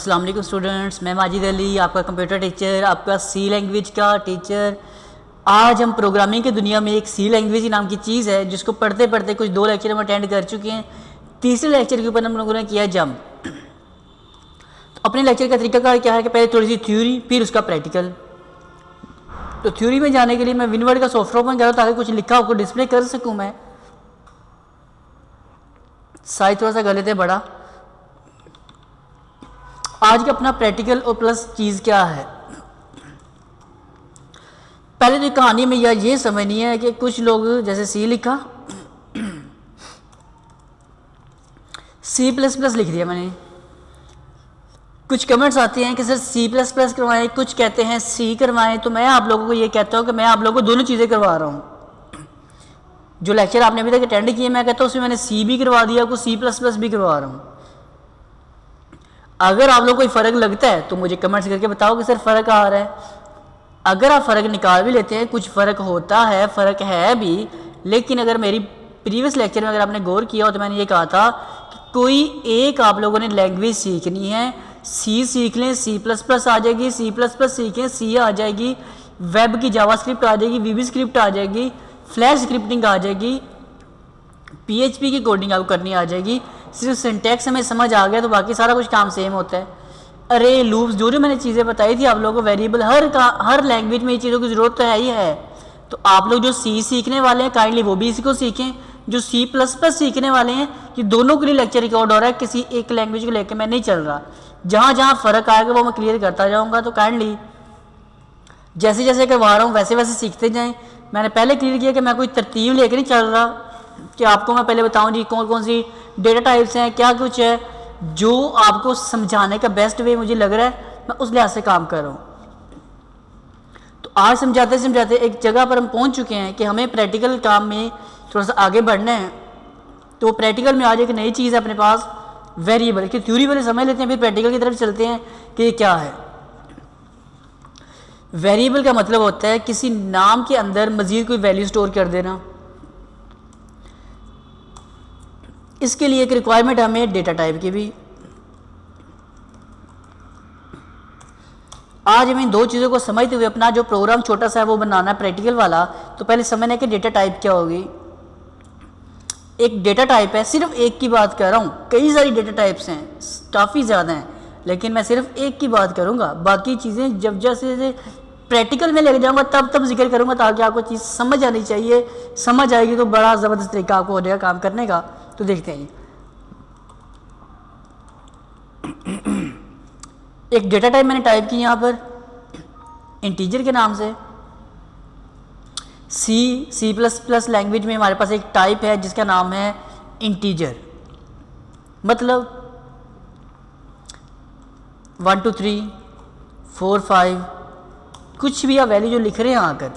अस्सलाम वालेकुम स्टूडेंट्स, मैं माजिद अली, आपका कंप्यूटर टीचर, आपका सी लैंग्वेज का टीचर। आज हम प्रोग्रामिंग की दुनिया में एक सी लैंग्वेज नाम की चीज़ है जिसको पढ़ते पढ़ते कुछ 2 लेक्चर हम अटेंड कर चुके हैं। तीसरे लेक्चर के ऊपर हम लोगों ने किया जंप। तो अपने लेक्चर का तरीकाकार क्या है कि पहले थोड़ी सी थ्योरी, फिर उसका प्रैक्टिकल। तो थ्योरी में जाने के लिए मैं विनवर्ड का सॉफ्टवेयर ओपन कर रहा हूँ ताकि कुछ लिखा आपको डिस्प्ले कर सकूँ। मैं साइज थोड़ा सा कर लेते हैं बड़ा। आज का अपना प्रैक्टिकल और प्लस चीज़ क्या है। पहले तो कहानी में ये समझनी है कि कुछ लोग जैसे सी लिखा, C++ लिख दिया मैंने। कुछ कमेंट्स आते हैं कि सर C++ करवाएं, कुछ कहते हैं C करवाएं। तो मैं आप लोगों को ये कहता हूँ कि मैं आप लोगों को दोनों चीज़ें करवा रहा हूँ। जो लेक्चर आपने अभी तक अटेंड किए मैं कहता हूँ उसमें मैंने C भी करवा दिया, आपको C++ भी करवा रहा हूँ। अगर आप लोग कोई फ़र्क लगता है तो मुझे कमेंट्स करके बताओ कि सर फ़र्क आ रहा है। अगर आप फ़र्क निकाल भी लेते हैं, कुछ फ़र्क होता है, फ़र्क है भी, लेकिन अगर मेरी प्रीवियस लेक्चर में अगर आपने गौर किया हो तो मैंने ये कहा था कि कोई एक आप लोगों ने लैंग्वेज सीखनी है। C सीख लें, C++ आ जाएगी, C++ सीखें, C आ जाएगी, वेब की जावास्क्रिप्ट आ जाएगी, VB स्क्रिप्ट आ जाएगी, फ्लैश स्क्रिप्टिंग आ जाएगी, PHP की कोडिंग आपको करनी आ जाएगी। सिर्फ सिंटैक्स हमें समझ आ गया तो बाकी सारा कुछ काम सेम होता है। अरे लूप्स जो मैंने चीज़ें बताई थी आप लोगों को, वेरिएबल, हर लैंग्वेज में ये चीज़ों की ज़रूरत तो है ही है। तो आप लोग जो C सीखने वाले हैं काइंडली वो भी इसी को सीखें। जो C++ सीखने वाले हैं, ये दोनों के लिए लेक्चर रिकॉर्ड हो रहा है, किसी एक लैंग्वेज को लेकर मैं नहीं चल रहा। जहाँ जहाँ फ़र्क आएगा वो मैं क्लियर करता जाऊँगा। तो काइंडली जैसे जैसे करवा रहा हूँ वैसे वैसे सीखते जाएँ। मैंने पहले क्लियर किया कि मैं कोई तरतीब लेकर नहीं चल रहा कि आपको मैं पहले बताऊं जी कौन कौन सी डेटा टाइप्स हैं, क्या कुछ है। जो आपको समझाने का बेस्ट वे मुझे लग रहा है मैं उस लिहाज से काम कर रहा हूं। तो आज समझाते समझाते एक जगह पर हम पहुंच चुके हैं कि हमें प्रैक्टिकल काम में थोड़ा सा आगे बढ़ना है। तो प्रैक्टिकल में आज एक नई चीज़ है अपने पास, वेरिएबल की। थ्योरी वाले समझ लेते हैं, फिर प्रैक्टिकल की तरफ चलते हैं कि ये क्या है। वेरिएबल का मतलब होता है किसी नाम के अंदर मज़ीद कोई वैल्यू स्टोर कर देना। इसके लिए एक रिक्वायरमेंट हमें डेटा टाइप की भी। आज हम इन दो चीज़ों को समझते हुए अपना जो प्रोग्राम छोटा सा है वो बनाना है प्रैक्टिकल वाला। तो पहले समझना है कि डेटा टाइप क्या होगी। एक डेटा टाइप है, सिर्फ एक की बात कर रहा हूँ, कई सारी डेटा टाइप्स हैं, काफ़ी ज़्यादा हैं, लेकिन मैं सिर्फ एक की बात करूँगा। बाकी चीज़ें जब जैसे प्रैक्टिकल में लेके जाऊँगा तब जिक्र करूँगा ताकि आपको चीज़ समझ आनी चाहिए। समझ आएगी तो बड़ा ज़बरदस्त तरीका आपको हो जाएगा काम करने का। तो देखते हैं एक डेटा टाइप मैंने टाइप की यहाँ पर इंटीजर के नाम से। C++ लैंग्वेज में हमारे पास एक टाइप है जिसका नाम है इंटीजर। मतलब 1 2 3 4 5 कुछ भी आप वैल्यू जो लिख रहे हैं आकर,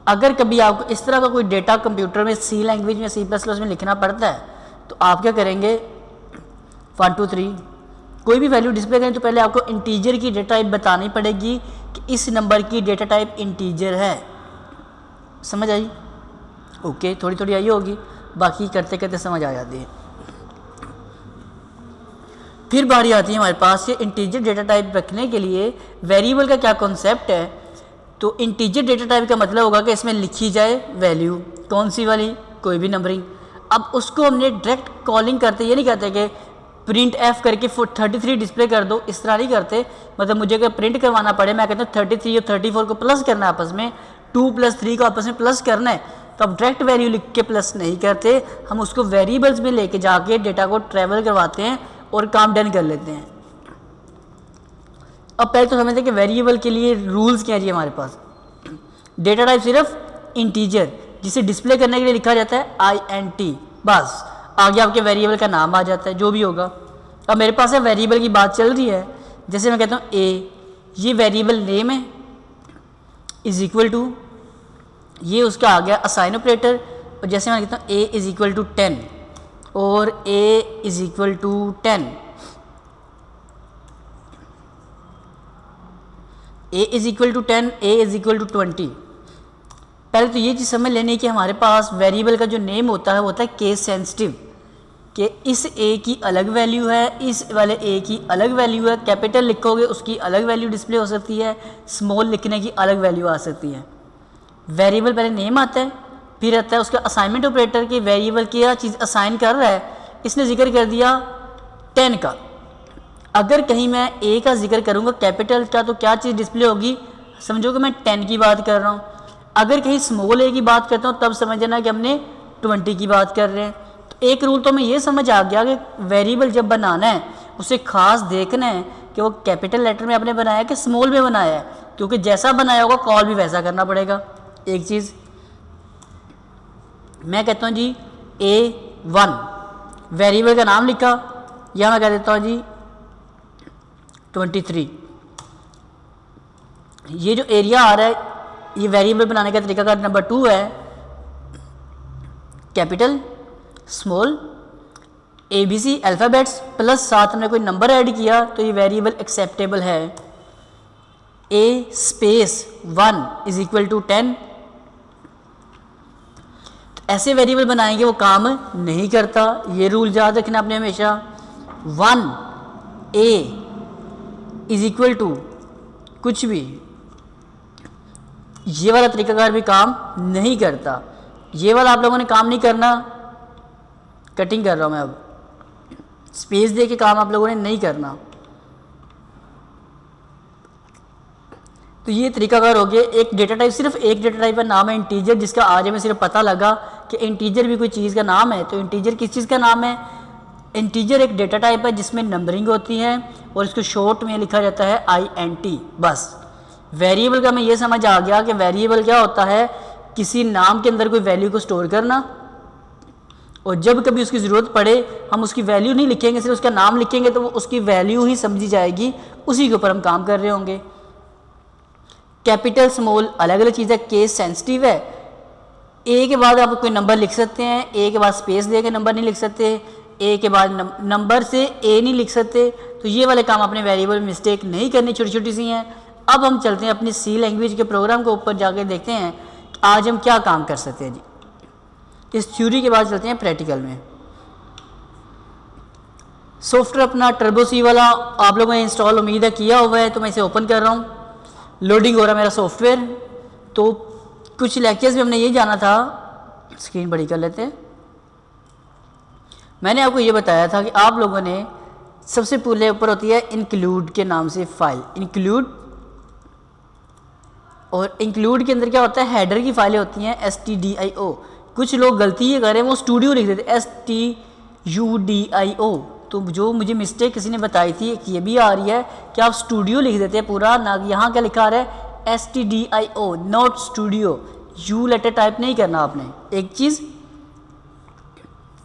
अगर कभी आपको इस तरह का कोई डेटा कंप्यूटर में C लैंग्वेज में C++ में लिखना पड़ता है तो आप क्या करेंगे, 1 2 3 कोई भी वैल्यू डिस्प्ले करें तो पहले आपको इंटीजर की डेटा टाइप बतानी पड़ेगी कि इस नंबर की डेटा टाइप इंटीजर है। समझ आई? ओके, थोड़ी थोड़ी आई होगी, बाकी करते करते समझ आ जाती है। फिर बारी आती है हमारे पास ये इंटीजर डेटा टाइप रखने के लिए वेरिएबल का क्या कॉन्सेप्ट है। तो इंटीजर डेटा टाइप का मतलब होगा कि इसमें लिखी जाए वैल्यू, कौन सी वाली, कोई भी नंबरिंग। अब उसको हमने डायरेक्ट कॉलिंग करते, ये नहीं कहते कि प्रिंट एफ करके 33 डिस्प्ले कर दो, इस तरह नहीं करते। मतलब मुझे अगर प्रिंट करवाना पड़े, मैं कहता हूँ 33 और 34 को प्लस करना है आपस में, 2 + 3 को आपस में प्लस करना है, तो अब डायरेक्ट वैल्यू लिख के प्लस नहीं करते, हम उसको वेरिएबल्स में लेके जाके डेटा को ट्रैवल करवाते हैं और काम डन कर लेते हैं। अब पहले तो समझते हैं कि वेरिएबल के लिए रूल्स क्या है हमारे पास। डेटा टाइप सिर्फ इंटीजर जिसे डिस्प्ले करने के लिए लिखा जाता है INT, बस आगे आपके वेरिएबल का नाम आ जाता है जो भी होगा। अब मेरे पास है वेरिएबल की बात चल रही है, जैसे मैं कहता हूँ A, ये वेरिएबल नेम है, इज इक्वल टू, ये उसका आ गया असाइन ऑपरेटर। और जैसे मैं कहता हूँ A इज इक्वल टू 10 और A is equal to 10, A is equal to 10, A is equal to 20। पहले तो ये चीज़ समझ लेनी कि हमारे पास वेरिएबल का जो नेम होता है वो होता है केस सेंसिटिव। कि इस ए की अलग वैल्यू है, इस वाले ए की अलग वैल्यू है। कैपिटल लिखोगे उसकी अलग वैल्यू डिस्प्ले हो सकती है, स्मॉल लिखने की अलग वैल्यू आ सकती है। वेरिएबल पहले नेम आता है, फिर आता है उसका असाइनमेंट ऑपरेटर की वेरिएबल क्या चीज़ असाइन कर रहा है। इसने जिक्र कर दिया 10 का। अगर कहीं मैं ए का जिक्र करूँगा कैपिटल का तो क्या चीज़ डिस्प्ले होगी, समझो कि मैं 10 की बात कर रहा हूँ। अगर कहीं स्मॉल ए की बात करता हूँ तब समझना कि हमने 20 की बात कर रहे हैं। तो एक रूल तो हमें ये समझ आ गया कि वेरिएबल जब बनाना है उसे खास देखना है कि वो कैपिटल लेटर में आपने बनाया है कि स्मॉल में बनाया है, क्योंकि जैसा बनाया होगा कॉल भी वैसा करना पड़ेगा। एक चीज़ मैं कहता हूँ जी A1 वेरिएबल का नाम लिखा, या मैं कह देता हूँ जी 23। ये जो एरिया आ रहा है ये वेरिएबल बनाने का तरीका का नंबर 2 है, capital small ABC alphabets plus साथ हमने कोई नंबर ऐड किया तो ये वेरिएबल एक्सेप्टेबल है। A space 1 is equal to 10। ऐसे वेरिएबल बनाएंगे वो काम नहीं करता, ये रूल याद रखना आपने हमेशा। 1A इज इक्वल टू कुछ भी, ये वाला तरीकाकार भी काम नहीं करता। ये वाला आप लोगों ने काम नहीं करना, कटिंग कर रहा हूँ मैं अब, स्पेस दे के काम आप लोगों ने नहीं करना। तो ये तरीकाकार हो गया। एक डेटा टाइप, सिर्फ एक डेटा टाइप का नाम है इंटीजर, जिसका आज हमें सिर्फ पता लगा कि इंटीजर भी कोई चीज़ का नाम है। तो इंटीजर किस चीज़ का नाम है? इंटीजर एक डेटा टाइप है जिसमें नंबरिंग होती है और इसको शॉर्ट में लिखा जाता है INT बस। वेरिएबल का हमें ये समझ आ गया कि वेरिएबल क्या होता है, किसी नाम के अंदर कोई वैल्यू को स्टोर करना, और जब कभी उसकी ज़रूरत पड़े हम उसकी वैल्यू नहीं लिखेंगे, सिर्फ उसका नाम लिखेंगे तो वो उसकी वैल्यू ही समझी जाएगी, उसी के ऊपर हम काम कर रहे होंगे। कैपिटल स्मॉल अलग अलग चीज़ है, केस सेंसिटिव है। ए के बाद आप कोई नंबर लिख सकते हैं, ए के बाद स्पेस दे के नंबर नहीं लिख सकते, ए के बाद नंबर से ए नहीं लिख सकते। तो ये वाले काम अपने वेरिएबल में मिस्टेक नहीं करनी, छोटी छोटी सी हैं। अब हम चलते हैं अपनी सी लैंग्वेज के प्रोग्राम के ऊपर जाके देखते हैं आज हम क्या काम कर सकते हैं जी। इस थ्योरी के बाद चलते हैं प्रैक्टिकल में। सॉफ्टवेयर अपना टर्बो सी वाला आप लोगों ने इंस्टॉल उम्मीद है किया हुआ है, तो मैं इसे ओपन कर रहा हूँ। लोडिंग हो रहा है मेरा सॉफ्टवेयर। तो कुछ लेक्चर्स में हमने ये जाना था, स्क्रीन बड़ी कर लेते हैं। मैंने आपको ये बताया था कि आप लोगों ने सबसे पहले ऊपर होती है इंक्लूड के नाम से फाइल, इंक्लूड। और इंक्लूड के अंदर क्या होता है, हेडर की फाइलें होती हैं STDIO। कुछ लोग गलती ये कर रहे हैं, वो स्टूडियो लिख देते STUDIO। तो जो मुझे मिस्टेक किसी ने बताई थी कि ये भी आ रही है कि आप स्टूडियो लिख देते हैं पूरा ना, यहाँ क्या लिखा आ रहा है STDIO not studio. You later type नहीं करना आपने, एक चीज़।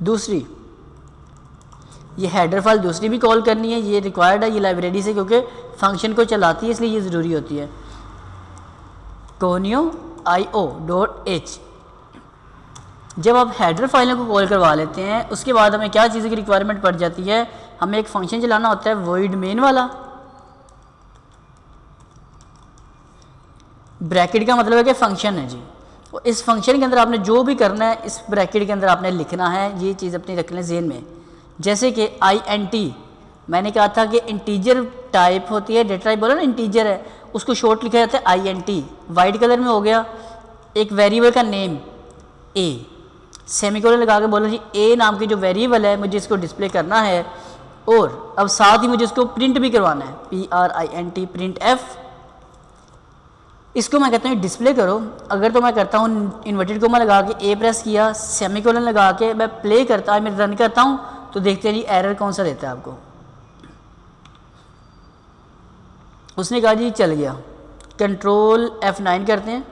दूसरी ये हेडर फाइल दूसरी भी कॉल करनी है, ये रिक्वायर्ड है, ये लाइब्रेरी से क्योंकि फंक्शन को चलाती है इसलिए ये ज़रूरी होती है। conio.io.h। जब आप हेडर फाइलों को कॉल करवा लेते हैं उसके बाद हमें क्या चीज़ की रिक्वायरमेंट पड़ जाती है, हमें एक फंक्शन चलाना होता है void main वाला। ब्रैकेट का मतलब है कि फंक्शन है जी। और इस फंक्शन के अंदर आपने जो भी करना है इस ब्रैकेट के अंदर आपने लिखना है, ये चीज़ अपनी रख लें ज़हन में। जैसे कि INT मैंने कहा था कि इंटीजर टाइप होती है, डेटा टाइप बोला ना इंटीजर है, उसको शॉर्ट लिखा जाता है INT, वाइट कलर में हो गया। एक वेरिएबल का नेम A, सेमीकोलन लगा के बोलो जी A नाम की जो वेरिएबल है मुझे इसको डिस्प्ले करना है, और अब साथ ही मुझे इसको प्रिंट भी करवाना है, PRINT प्रिंट F। इसको मैं कहता हूँ डिस्प्ले करो। अगर तो मैं करता हूँ इन्वर्टेड कोमा लगा के A प्रेस किया, सेमीकोलन लगा के मैं प्ले करता है, मैं रन करता हूँ, तो देखते हैं जी एरर कौन सा देता है आपको। उसने कहा जी चल गया। कंट्रोल F9 करते हैं,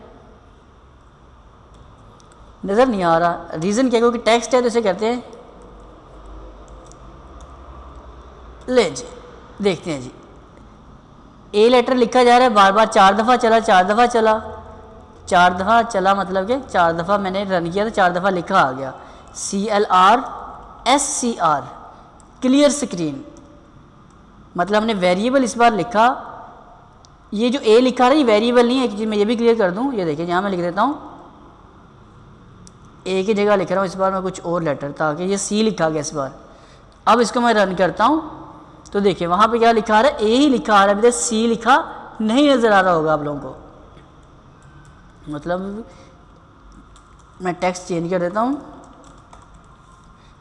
नज़र नहीं आ रहा, रीज़न क्या, क्योंकि टेक्स्ट है तो इसे करते हैं ले जी। देखते हैं जी A लेटर लिखा जा रहा है, बार बार 4 दफ़ा चला, 4 दफ़ा चला, 4 दफ़ा चला, मतलब कि 4 दफ़ा मैंने रन किया तो 4 दफ़ा लिखा आ गया। CLRSCR क्लियर स्क्रीन, मतलब हमने वेरिएबल इस बार लिखा। ये जो A लिखा रहा है ये वेरिएबल नहीं है, एक चीज़ मैं ये भी क्लियर कर दूँ। ये देखिए यहाँ मैं लिख देता हूँ A की जगह लिख रहा हूँ इस बार मैं कुछ और लेटर, ताकि ये C लिखा गया इस बार। अब इसको मैं रन करता हूँ तो देखिए वहाँ पे क्या लिखा आ रहा है, ए ही लिखा आ रहा है, अभी सी लिखा नहीं नज़र आ रहा होगा आप लोगों को। मतलब मैं टेक्स्ट चेंज कर देता हूँ,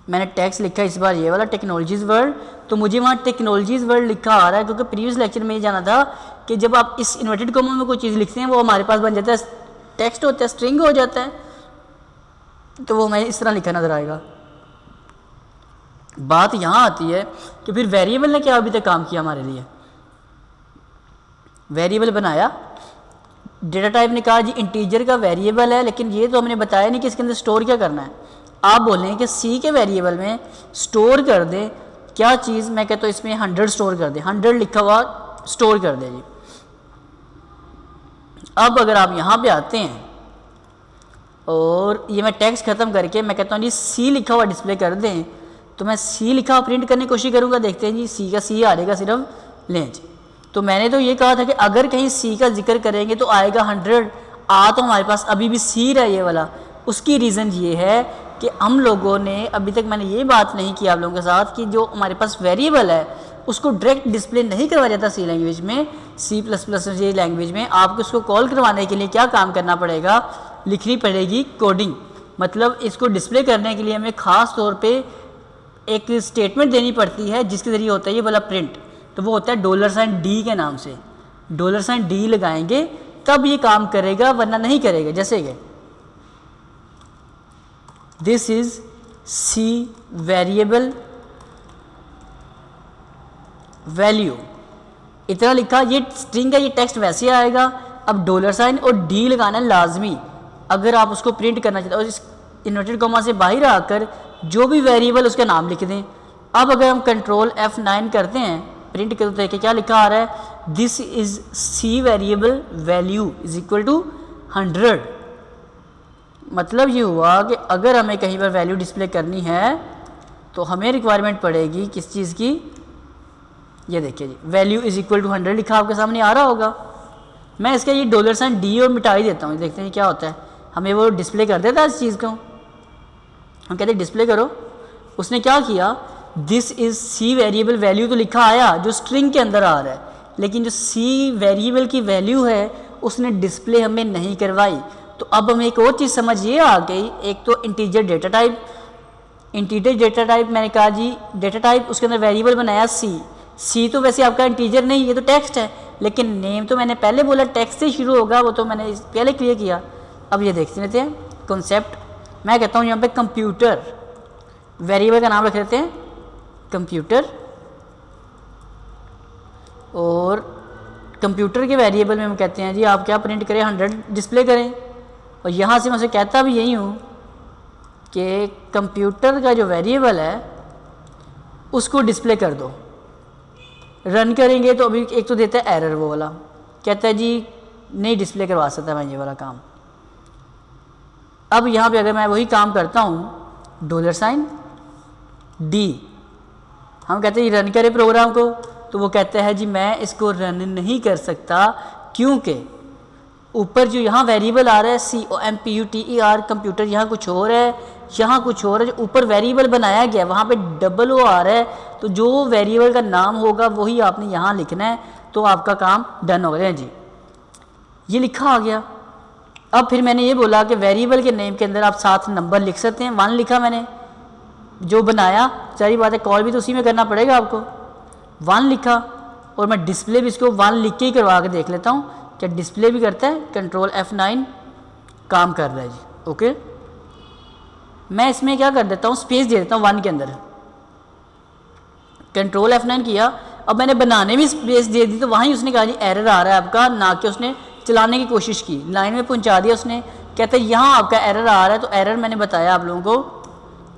मैंने टेक्स्ट लिखा इस बार ये वाला टेक्नोलॉजीज़ वर्ल्ड, तो मुझे वहाँ टेक्नोलॉजीज़ वर्ल्ड लिखा आ रहा है क्योंकि प्रीवियस लेक्चर में ये जाना था कि जब आप इस इन्वर्टेड कॉमा में कोई चीज़ लिखते हैं वो हमारे पास बन जाता है टेक्स्ट होता है, स्ट्रिंग हो जाता है, तो वो मैं इस तरह लिखा नज़र आएगा। बात यहाँ आती है कि फिर वेरिएबल ने क्या अभी तक काम किया हमारे लिए। वेरिएबल बनाया, डेटा टाइप ने कहा जी इंटीजर का वेरिएबल है, लेकिन ये तो हमने बताया नहीं कि इसके अंदर स्टोर क्या करना है। आप बोलें कि सी के वेरिएबल में स्टोर कर दें क्या चीज़, मैं कहता हूँ इसमें 100 स्टोर कर दें, 100 लिखा हुआ स्टोर कर दें जी। अब अगर आप यहाँ पे आते हैं और ये मैं टेक्स्ट ख़त्म करके मैं कहता हूँ जी सी लिखा हुआ डिस्प्ले कर दें, तो मैं सी लिखा हुआ प्रिंट करने की कोशिश करूँगा। देखते हैं जी सी का सी आ जाएगा सिर्फ लें जी। तो मैंने तो ये कहा था कि अगर कहीं सी का जिक्र करेंगे तो आएगा 100, आ तो हमारे पास अभी भी सी रहा है ये वाला। उसकी रीज़न ये है कि हम लोगों ने अभी तक मैंने ये बात नहीं की आप लोगों के साथ कि जो हमारे पास वेरिएबल है उसको डायरेक्ट डिस्प्ले नहीं करवाया जाता सी लैंग्वेज में, C++ ये लैंग्वेज में आपको इसको कॉल करवाने के लिए क्या काम करना पड़ेगा, लिखनी पड़ेगी कोडिंग। मतलब इसको डिस्प्ले करने के लिए हमें ख़ास तौर पे एक स्टेटमेंट देनी पड़ती है जिसके ज़रिए होता है ये वाला प्रिंट, तो वो होता है $D के नाम से। $D लगाएंगे तब ये काम करेगा, वरना नहीं करेगा। जैसे कि this is C variable value, इतना लिखा, ये स्ट्रिंग का ये टेक्स्ट वैसे आएगा। अब $साइन और D लगाना लाजमी अगर आप उसको प्रिंट करना चाहते हो। और इस इन्वर्टेड कॉमा से बाहर आकर जो भी वेरिएबल उसका नाम लिख दें। अब अगर हम कंट्रोल F9 करते हैं प्रिंट करते तो देखिए क्या लिखा आ रहा है, this is C variable value is equal to 100। मतलब ये हुआ कि अगर हमें कहीं पर वैल्यू डिस्प्ले करनी है तो हमें रिक्वायरमेंट पड़ेगी किस चीज़ की, ये देखिए जी वैल्यू इज इक्वल टू 100 लिखा आपके सामने आ रहा होगा। मैं इसका ये $D और मिटा ही देता हूँ, देखते हैं क्या होता है। हमें वो डिस्प्ले कर देता है इस चीज़ को, हम कहते हैं डिस्प्ले करो। उसने क्या किया, this is C variable value तो लिखा आया जो स्ट्रिंग के अंदर आ रहा है, लेकिन जो सी वेरिएबल की वैल्यू है उसने डिस्प्ले हमें नहीं करवाई। तो अब हमें एक और चीज़ समझ ये आ गई, एक तो integer data type, integer data type मैंने कहा जी डेटा टाइप, उसके अंदर वेरिएबल बनाया सी तो वैसे आपका इंटीजर नहीं, ये तो टेक्स्ट है, लेकिन नेम तो मैंने पहले बोला टेक्स्ट से शुरू होगा, वो तो मैंने पहले क्लियर किया। अब ये देखते रहते हैं कॉन्सेप्ट, मैं कहता हूँ यहाँ पे कंप्यूटर वेरिएबल का नाम रख देते हैं कंप्यूटर, और कंप्यूटर के वेरिएबल में हम कहते हैं जी आप क्या प्रिंट करें, 100 डिस्प्ले करें। और यहाँ से मैं उसे कहता भी यही हूँ कि कंप्यूटर का जो वेरिएबल है उसको डिस्प्ले कर दो। रन करेंगे तो अभी एक तो देता है एरर, वो वाला कहता है जी नहीं डिस्प्ले करवा सकता मैं ये वाला काम। अब यहाँ पे अगर मैं वही काम करता हूँ $साइन D, हम कहते हैं रन करें प्रोग्राम को, तो वो कहता है जी मैं इसको रन नहीं कर सकता क्योंकि ऊपर जो यहाँ वेरिएबल आ रहा है COMPUTER कंप्यूटर, यहाँ कुछ और है, यहाँ कुछ और है। जो ऊपर वेरिएबल बनाया गया वहाँ पे $O आ रहा है, तो जो वेरिएबल का नाम होगा वही आपने यहाँ लिखना है, तो आपका काम डन हो गया जी। ये लिखा आ गया। अब फिर मैंने ये बोला कि वेरिएबल के नेम के अंदर आप 7 नंबर लिख सकते हैं। 1 लिखा मैंने, जो बनाया सारी बात है कॉल भी तो उसी में करना पड़ेगा आपको। 1 लिखा और मैं डिस्प्ले भी इसको 1 लिख के ही करवा के देख लेता हूँ क्या डिस्प्ले भी करता है। कंट्रोल F9 काम कर रहा है जी, ओके। मैं इसमें क्या कर देता हूँ, स्पेस दे देता हूँ 1 के अंदर। कंट्रोल F9 किया, अब मैंने बनाने में स्पेस दे दी तो वहीं उसने कहा जी एरर आ रहा है आपका, ना कि उसने चलाने की कोशिश की, लाइन में पहुंचा दिया उसने। कहता है यहाँ आपका एरर आ रहा है, तो एरर मैंने बताया आप लोगों को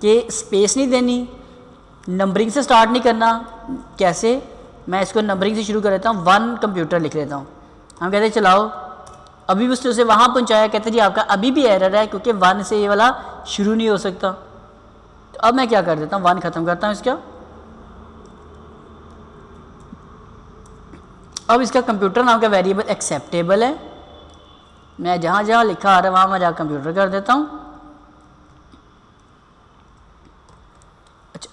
कि स्पेस नहीं देनी, नंबरिंग से स्टार्ट नहीं करना। कैसे, मैं इसको नंबरिंग से शुरू कर देता हूँ, 1 कंप्यूटर लिख लेता हूँ। हम कहते हैं चलाओ, अभी भी उसने उसे वहाँ पहुँचाया, कहते जी आपका अभी भी एरर है क्योंकि 1 से ये वाला शुरू नहीं हो सकता। तो अब मैं क्या कर देता हूँ, 1 ख़त्म करता हूँ इसका। अब इसका कंप्यूटर नाम का वेरिएबल एक्सेप्टेबल है, मैं जहाँ जहाँ लिखा आ रहा है वहाँ मैं जाकर कंप्यूटर कर देता हूँ। अच्छा,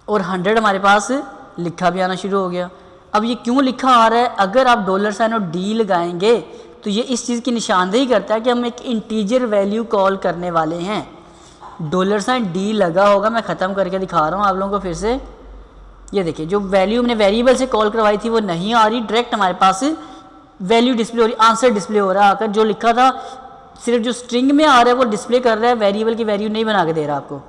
और 100 हमारे पास लिखा भी आना शुरू हो गया। अब ये क्यों लिखा आ रहा है? अगर आप डॉलर साइन और डी लगाएंगे तो ये इस चीज़ की निशानदेही करता है कि हम एक इंटीजर वैल्यू कॉल करने वाले हैं। डॉलर साइन डी लगा होगा, मैं ख़त्म करके दिखा रहा हूँ आप लोगों को फिर से। ये देखिए, जो वैल्यू हमने वेरिएबल से कॉल करवाई थी वो नहीं आ रही, डायरेक्ट हमारे पास वैल्यू डिस्प्ले हो रही, आंसर डिस्प्ले हो रहा है आकर। जो लिखा था सिर्फ जो स्ट्रिंग में आ रहा है वो डिस्प्ले कर रहा है, वेरिएबल की वैल्यू नहीं बना के दे रहा आपको।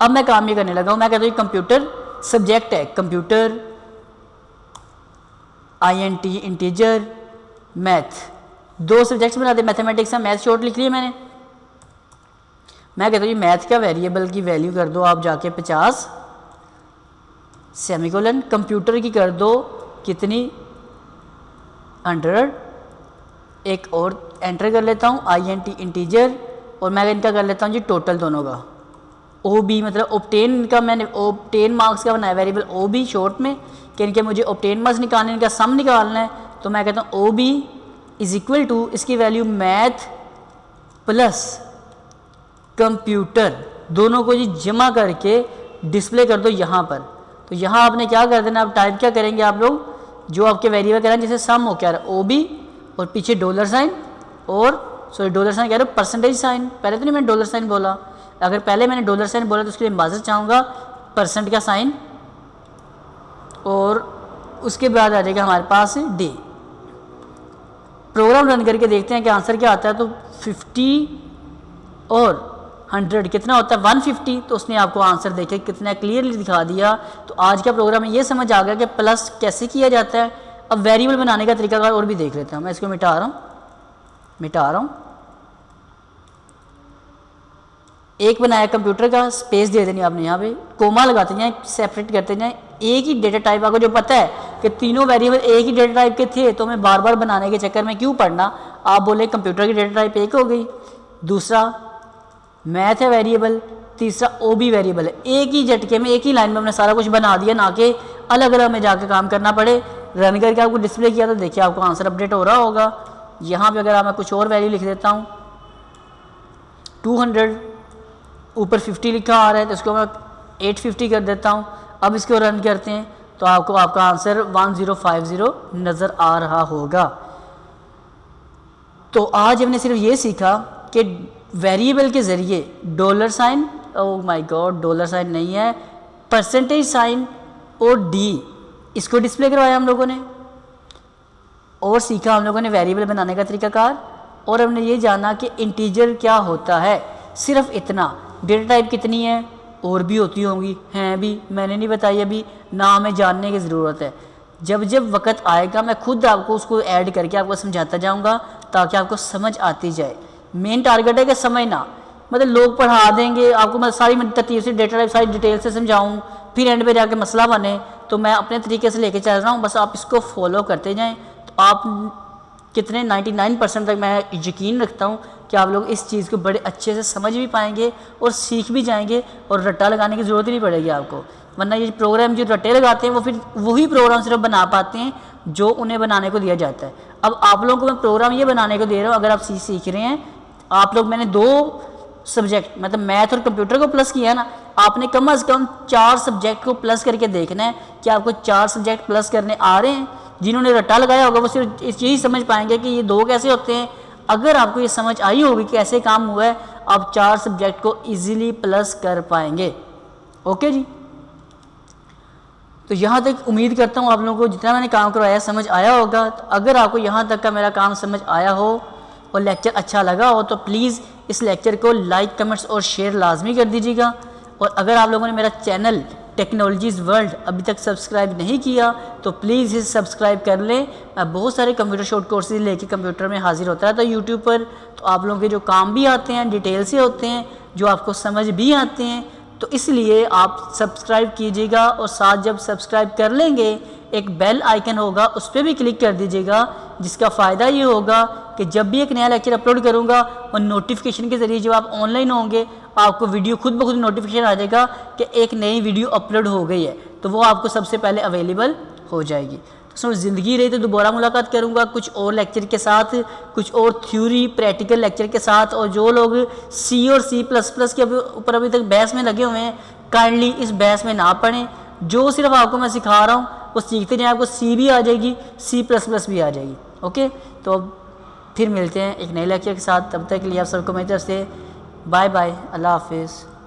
अब मैं काम ये करने लगा हूँ, मैं कहता हूँ कंप्यूटर सब्जेक्ट है, computer INT integer math, 2 subjects बना दे, मैथमेटिक्स है, मैथ शॉर्ट लिख लिया मैंने। मैं कहता हूँ मैथ का वेरिएबल की वैल्यू कर दो आप जाके 50 सेमीकोलन, कंप्यूटर की कर दो कितनी 100। एक और एंटर कर लेता हूँ INT इंटीजर, और मैं इनका कर लेता हूँ जी टोटल दोनों का OB, मतलब ऑब्टेन का मैंने ऑब्टेन मार्क्स का बनाया वेरिएबल OB शॉर्ट में, कि इनके मुझे ऑब्टेन मार्क्स निकालने, इनका सम निकालना है। तो मैं कहता हूँ OB इज इक्वल टू इसकी वैल्यू मैथ प्लस कंप्यूटर, दोनों को जी जमा करके डिस्प्ले कर दो यहाँ पर। तो यहाँ आपने क्या कर देना, आप टाइप क्या करेंगे आप लोग, जो आपके वेरिएबल कह रहे हैं जैसे सम हो क्या रहा है OB और पीछे डॉलर साइन, और सॉरी डॉलर साइन कह रहे हो परसेंटेज साइन, पहले तो नहीं मैंने डॉलर साइन बोला, अगर पहले मैंने डॉलर साइन बोला तो उसके लिए माजर चाहूँगा परसेंट का साइन, और उसके बाद आ जाएगा हमारे पास D। प्रोग्राम रन करके देखते हैं कि आंसर क्या आता है। तो 50 और 100 कितना होता है 150, तो उसने आपको आंसर देखे कितना क्लियरली दिखा दिया। तो आज का प्रोग्राम में ये समझ आ गया कि प्लस कैसे किया जाता है। अब वेरिएबल बनाने का तरीका और भी देख लेते हैं। मैं इसको मिटा रहा हूँ। एक बनाया कंप्यूटर का, स्पेस दे देनी आपने, यहाँ पे कोमा लगाते जाएं, सेपरेट करते जाएं। एक ही डेटा टाइप, आपको जो पता है कि तीनों वेरिएबल एक ही डेटा टाइप के थे तो मैं बार बार बनाने के चक्कर में क्यों पढ़ना। आप बोले कंप्यूटर की डेटा टाइप एक हो गई, दूसरा मैथ है वेरिएबल, तीसरा OB वेरिएबल है। एक ही झटके में एक ही लाइन में हमने सारा कुछ बना दिया, ना कि अलग अलग में जाकर काम करना पड़े। रन करके आपको डिस्प्ले किया तो देखिए आपको आंसर अपडेट हो रहा होगा। यहाँ पे अगर मैं कुछ और वैल्यू लिख देता हूँ 200, ऊपर 50 लिखा आ रहा है तो इसको मैं 850 कर देता हूँ। अब इसको रन करते हैं तो आपको आपका आंसर 1050 नज़र आ रहा होगा। तो आज हमने सिर्फ ये सीखा कि वेरिएबल के ज़रिए dollar sign, oh my god dollar sign नहीं है, परसेंटेज साइन और D, इसको डिस्प्ले करवाया हम लोगों ने, और सीखा हम लोगों ने वेरिएबल बनाने का तरीकाकार, और हमने ये जाना कि इंटीजर क्या होता है। सिर्फ इतना, डेटा टाइप कितनी है और भी होती होंगी, हैं भी, मैंने नहीं बताई अभी, ना हमें जानने की ज़रूरत है। जब जब वक्त आएगा मैं खुद आपको उसको ऐड करके आपको समझाता जाऊंगा ताकि आपको समझ आती जाए। मेन टारगेट है कि समझना, मतलब लोग पढ़ा देंगे आपको, मैं सारी तरतीब से डेटा टाइप सारी डिटेल से समझाऊँ, फिर एंड पे जाके मसला बने। तो मैं अपने तरीके से लेके चल रहा हूँ, बस आप इसको फॉलो करते जाएँ तो आप कितने 99% तक मैं यकीन रखता हूँ कि आप लोग इस चीज़ को बड़े अच्छे से समझ भी पाएंगे और सीख भी जाएंगे, और रट्टा लगाने की ज़रूरत ही नहीं पड़ेगी आपको। वरना ये प्रोग्राम जो रट्टे लगाते हैं वो फिर वही प्रोग्राम सिर्फ बना पाते हैं जो उन्हें बनाने को दिया जाता है। अब आप लोगों को मैं प्रोग्राम ये बनाने को दे रहा हूँ, अगर आप सीख रहे हैं, आप लोग, मैंने 2 सब्जेक्ट मतलब मैथ और कंप्यूटर को प्लस किया है ना, आपने कम से कम 4 सब्जेक्ट को प्लस करके देखना है कि आपको 4 सब्जेक्ट प्लस करने आ रहे हैं। जिन्होंने रट्टा लगाया होगा वो सिर्फ यही समझ पाएंगे कि ये 2 कैसे होते हैं। अगर आपको ये समझ आई होगी कि कैसे काम हुआ है, आप 4 सब्जेक्ट को इजीली प्लस कर पाएंगे। ओके जी, तो यहाँ तक उम्मीद करता हूँ आप लोगों को जितना मैंने काम करवाया समझ आया होगा। तो अगर आपको यहाँ तक का मेरा काम समझ आया हो और लेक्चर अच्छा लगा हो तो प्लीज़ इस लेक्चर को लाइक, कमेंट्स और शेयर लाजमी कर दीजिएगा। और अगर आप लोगों ने मेरा चैनल टेक्नोलॉजीज़ वर्ल्ड अभी तक सब्सक्राइब नहीं किया तो प्लीज़ इसे सब्सक्राइब कर लें। मैं बहुत सारे कंप्यूटर शॉर्ट कोर्सेज लेके कंप्यूटर में हाजिर होता रहता है यूट्यूब पर, तो आप लोगों के जो काम भी आते हैं, डिटेल से होते हैं, जो आपको समझ भी आते हैं। तो इसलिए आप सब्सक्राइब कीजिएगा, और साथ जब सब्सक्राइब कर लेंगे एक बेल आइकन होगा उस पर भी क्लिक कर दीजिएगा, जिसका फ़ायदा ये होगा कि जब भी एक नया लेक्चर अपलोड करूँगा और नोटिफिकेशन के ज़रिए जब आप ऑनलाइन होंगे आपको वीडियो खुद ब खुद नोटिफिकेशन आ जाएगा कि एक नई वीडियो अपलोड हो गई है, तो वो आपको सबसे पहले अवेलेबल हो जाएगी। तो ज़िंदगी रही तो दोबारा मुलाकात करूँगा कुछ और लेक्चर के साथ, कुछ और थ्योरी प्रैक्टिकल लेक्चर के साथ। और जो लोग C और C++ के ऊपर अभी तक बहस में लगे हुए हैं काइंडली इस बहस में ना पड़ें। जो सिर्फ आपको मैं सिखा रहा हूँ वो सीखते जाएं, आपको सी भी आ जाएगी, C++ भी आ जाएगी। ओके, तो फिर मिलते हैं एक नए लेक्चर के साथ। तब तक के लिए आप सबको मेरी तरफ से बाय बाय, अल्लाह हाफिज़।